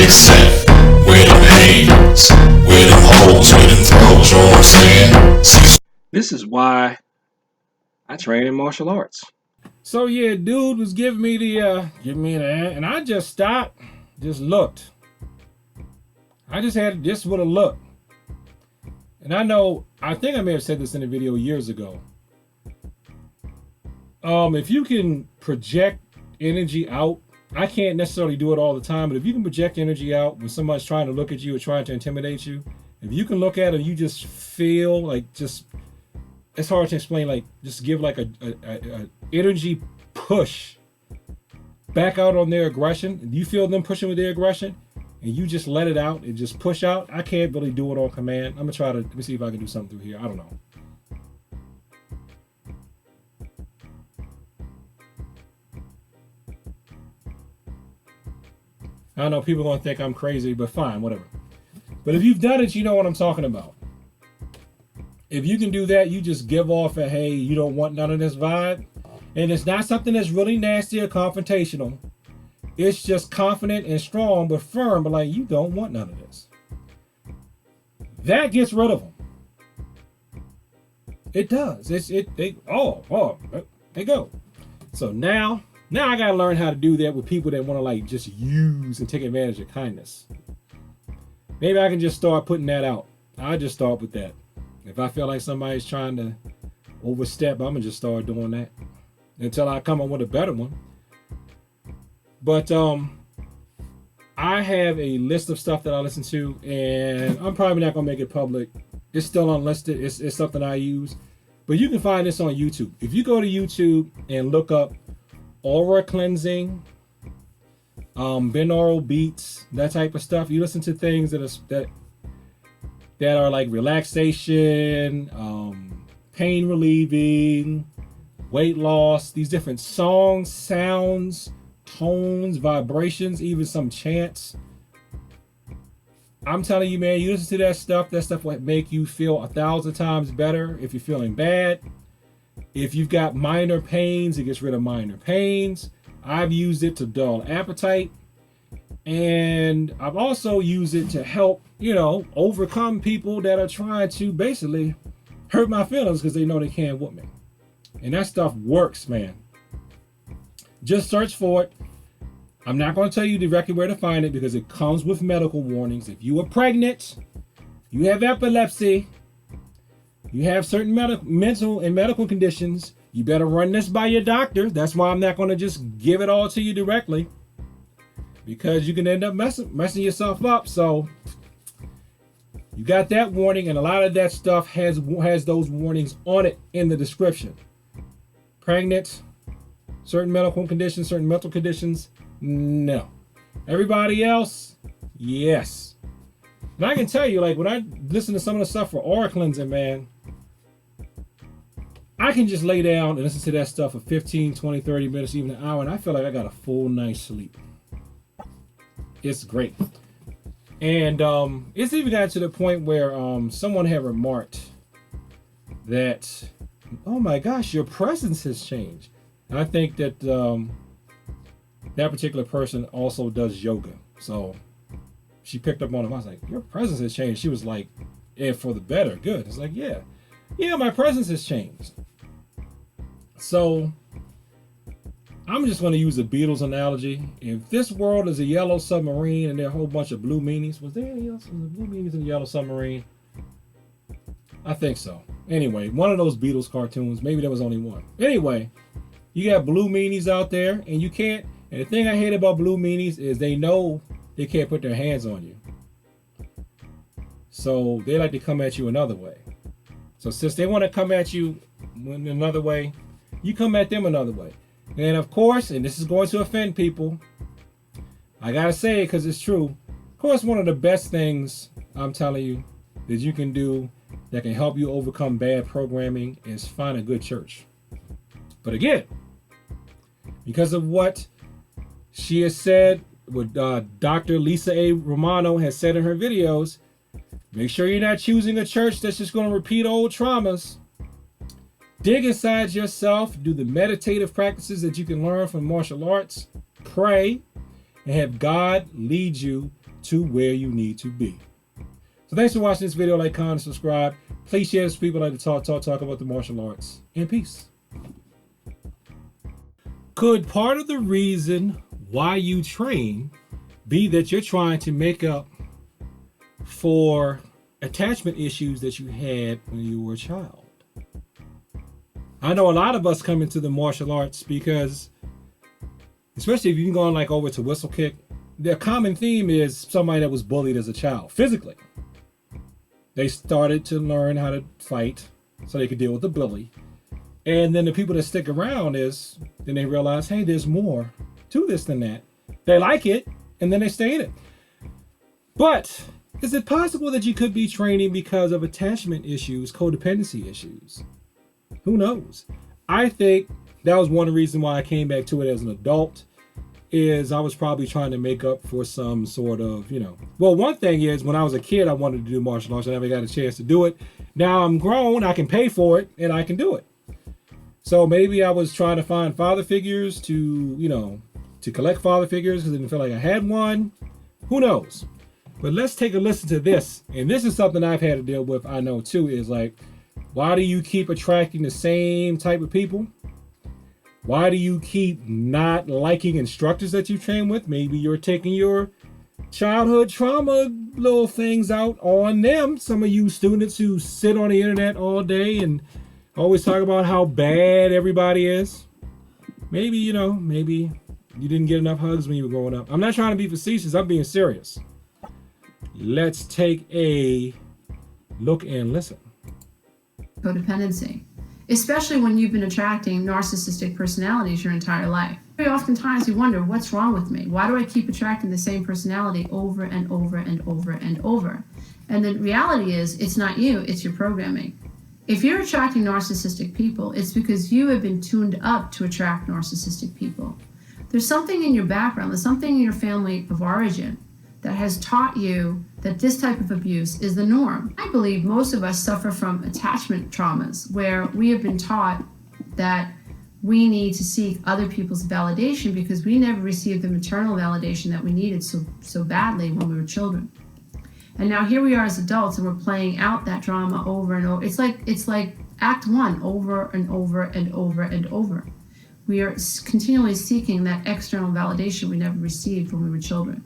except where them hands, where them holes, where them throws, you know what I'm saying? This is why I train in martial arts. So yeah, dude was giving me the and I just stopped, just looked. I just had this with a look. And I think I may have said this in a video years ago. If you can project energy out, I can't necessarily do it all the time, but if you can project energy out when somebody's trying to look at you or trying to intimidate you, if you can look at it and you just feel like it's hard to explain, like just give like a energy push back out on their aggression. You feel them pushing with their aggression and you just let it out and just push out. I can't really do it on command. I'm gonna try to, let me see if I can do something through here. I don't know. I don't know, people are gonna think I'm crazy, but fine, whatever. But if you've done it, you know what I'm talking about. If you can do that, you just give off a, hey, you don't want none of this vibe. And it's not something that's really nasty or confrontational. It's just confident and strong, but firm, but like, you don't want none of this. That gets rid of them. It does. They go. So now I gotta learn how to do that with people that want to like just use and take advantage of kindness. Maybe I can just start putting that out. I'll just start with that. If I feel like somebody's trying to overstep, I'm gonna just start doing that until I come up with a better one. But I have a list of stuff that I listen to, and I'm probably not gonna make it public. It's still unlisted. It's something I use, but you can find this on YouTube. If you go to YouTube and look up aura cleansing, binaural beats, that type of stuff, you listen to things that are like relaxation, pain relieving, weight loss, these different songs, sounds, tones, vibrations, even some chants. I'm telling you, man, you listen to that stuff will make you feel 1,000 times better if you're feeling bad. If you've got minor pains, it gets rid of minor pains. I've used it to dull appetite. And I've also used it to help, overcome people that are trying to basically hurt my feelings because they know they can't whoop me. And that stuff works, man. Just search for it. I'm not going to tell you directly where to find it because it comes with medical warnings. If you are pregnant, you have epilepsy, you have certain mental and medical conditions, you better run this by your doctor. That's why I'm not going to just give it all to you directly, because you can end up messing yourself up. So you got that warning, and a lot of that stuff has those warnings on it in the description. Pregnant, certain medical conditions, certain mental conditions, no. Everybody else, yes. And I can tell you, like, when I listen to some of the stuff for aura cleansing, man, I can just lay down and listen to that stuff for 15, 20, 30 minutes, even an hour, and I feel like I got a full night's sleep. It's great. And it's even gotten to the point where someone had remarked that, oh my gosh, your presence has changed. And I think that that particular person also does yoga. So she picked up on him. I was like, your presence has changed. She was like, yeah, for the better. Good. It's like, yeah, my presence has changed. So I'm just going to use the Beatles analogy. If this world is a yellow submarine and there are a whole bunch of blue meanies, was there blue meanies in the yellow submarine? I think so. Anyway, one of those Beatles cartoons, maybe there was only one. Anyway, you got blue meanies out there, and you can't, and the thing I hate about blue meanies is they know they can't put their hands on you. So they like to come at you another way. So since they want to come at you in another way, you come at them another way. And of course, and this is going to offend people, I gotta say it because it's true. Of course, one of the best things I'm telling you that you can do that can help you overcome bad programming is find a good church. But again, because of what she has said, what Dr. Lisa A. Romano has said in her videos, make sure you're not choosing a church that's just going to repeat old traumas. Dig inside yourself, do the meditative practices that you can learn from martial arts, pray, and have God lead you to where you need to be. So thanks for watching this video. Like, comment, subscribe. Please share this with people like to talk about the martial arts. And peace. Could part of the reason why you train be that you're trying to make up for attachment issues that you had when you were a child? I know a lot of us come into the martial arts because, especially if you can go on like over to whistle kick, their common theme is somebody that was bullied as a child, physically. They started to learn how to fight so they could deal with the bully. And then the people that stick around then they realize, hey, there's more to this than that. They like it, and then they stay in it. But is it possible that you could be training because of attachment issues, codependency issues? Who knows? I think that was one of the reasons why I came back to it as an adult, is I was probably trying to make up for some sort of, well, one thing is when I was a kid, I wanted to do martial arts. I never got a chance to do it. Now I'm grown, I can pay for it, and I can do it. So maybe I was trying to find father figures to collect father figures because I didn't feel like I had one. Who knows? But let's take a listen to this. And this is something I've had to deal with, I know too, is like, why do you keep attracting the same type of people? Why do you keep not liking instructors that you train with? Maybe you're taking your childhood trauma little things out on them. Some of you students who sit on the internet all day and always talk about how bad everybody is. Maybe, maybe you didn't get enough hugs when you were growing up. I'm not trying to be facetious. I'm being serious. Let's take a look and listen. Codependency, especially when you've been attracting narcissistic personalities your entire life. Very oftentimes you wonder, what's wrong with me? Why do I keep attracting the same personality over and over and over and over? And the reality is, it's not you, it's your programming. If you're attracting narcissistic people, it's because you have been tuned up to attract narcissistic people. There's something in your background, there's something in your family of origin that has taught you that this type of abuse is the norm. I believe most of us suffer from attachment traumas where we have been taught that we need to seek other people's validation because we never received the maternal validation that we needed so badly when we were children. And now here we are as adults and we're playing out that drama over and over. It's like act one over and over and over and over. We are continually seeking that external validation we never received when we were children.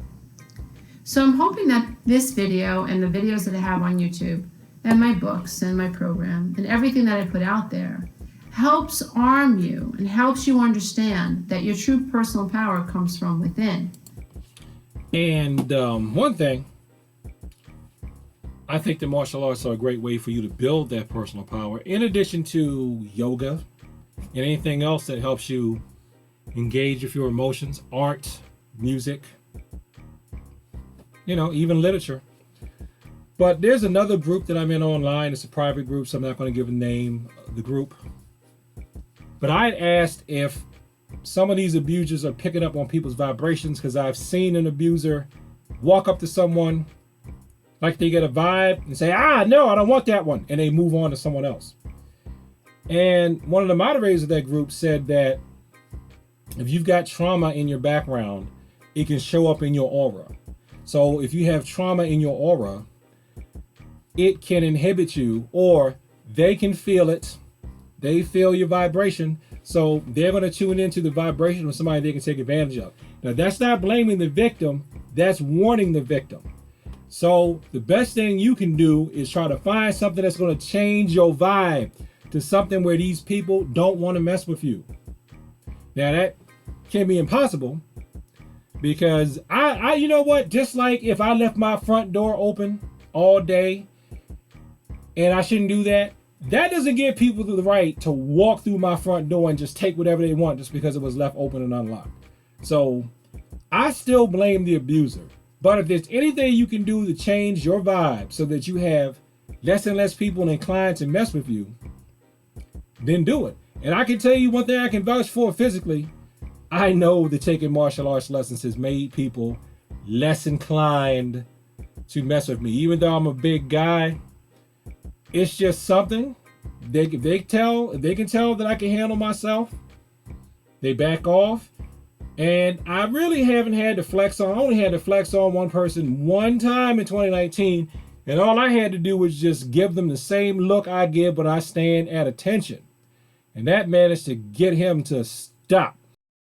So I'm hoping that this video and the videos that I have on YouTube and my books and my program and everything that I put out there helps arm you and helps you understand that your true personal power comes from within. And one thing, I think the martial arts are a great way for you to build that personal power, in addition to yoga and anything else that helps you engage with your emotions, art, music, even literature. But there's another group that I'm in online. It's a private group, so I'm not going to give a name of the group. But I asked if some of these abusers are picking up on people's vibrations, because I've seen an abuser walk up to someone like they get a vibe and say, no, I don't want that one. And they move on to someone else. And one of the moderators of that group said that if you've got trauma in your background, it can show up in your aura. So if you have trauma in your aura, it can inhibit you, or they can feel it. They feel your vibration. So they're going to tune into the vibration of somebody they can take advantage of. Now, that's not blaming the victim. That's warning the victim. So the best thing you can do is try to find something that's going to change your vibe to something where these people don't want to mess with you. Now, that can be impossible. Because I you know what, just like if I left my front door open all day and I shouldn't do that, that doesn't give people the right to walk through my front door and just take whatever they want just because it was left open and unlocked. So I still blame the abuser. But if there's anything you can do to change your vibe so that you have less and less people inclined to mess with you, then do it. And I can tell you one thing I can vouch for physically. I know that taking martial arts lessons has made people less inclined to mess with me. Even though I'm a big guy, it's just something. They can tell that I can handle myself, they back off. And I really haven't had to flex on. I only had to flex on one person one time in 2019. And all I had to do was just give them the same look I give when I stand at attention. And that managed to get him to stop.